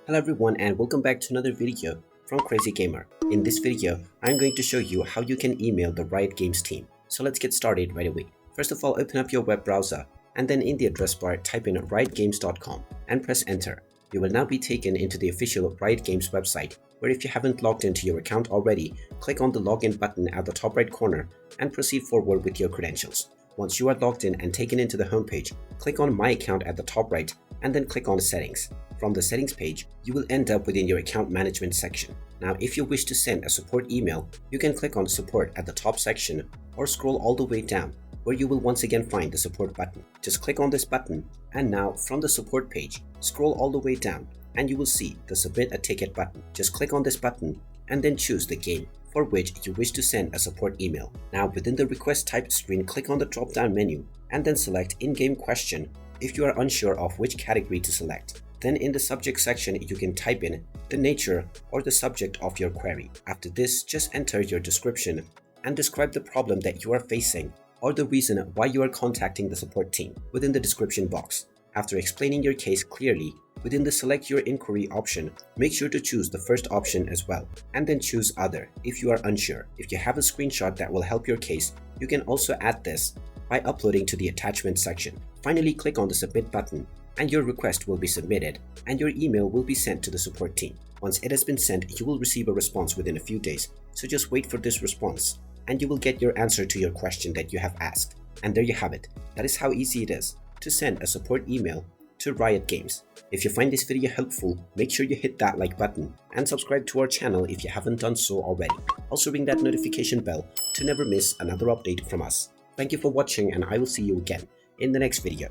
Hello everyone and welcome back to another video from Crazy Gamer. In this video, I'm going to show you how you can email the Riot Games team. So let's get started right away. First of all, open up your web browser and then in the address bar type in riotgames.com and press enter. You will now be taken into the official Riot Games website, where if you haven't logged into your account already, click on the login button at the top right corner and proceed forward with your credentials. Once you are logged in and taken into the homepage, click on My Account at the top right and then click on Settings. From the settings page, you will end up within your account management section. Now, if you wish to send a support email, you can click on Support at the top section or scroll all the way down, where you will once again find the support button. Just click on this button, and now from the support page, scroll all the way down and you will see the Submit a Ticket button. Just click on this button and then choose the game for which you wish to send a support email. Now, within the request type screen, click on the drop down menu and then select in-game question if you are unsure of which category to select. Then in the subject section, you can type in the nature or the subject of your query. After this, just enter your description and describe the problem that you are facing or the reason why you are contacting the support team within the description box. After explaining your case clearly, within the select your inquiry option, make sure to choose the first option as well, and then choose other if you are unsure. If you have a screenshot that will help your case, you can also add this by uploading to the attachment section. Finally, click on the submit button and your request will be submitted and your email will be sent to the support team. Once it has been sent, you will receive a response within a few days, so just wait for this response and you will get your answer to your question that you have asked. And there you have it. That is how easy it is to send a support email to Riot Games. If you find this video helpful, make sure you hit that like button and subscribe to our channel if you haven't done so already. Also ring that notification bell to never miss another update from us. Thank you for watching and I will see you again in the next video.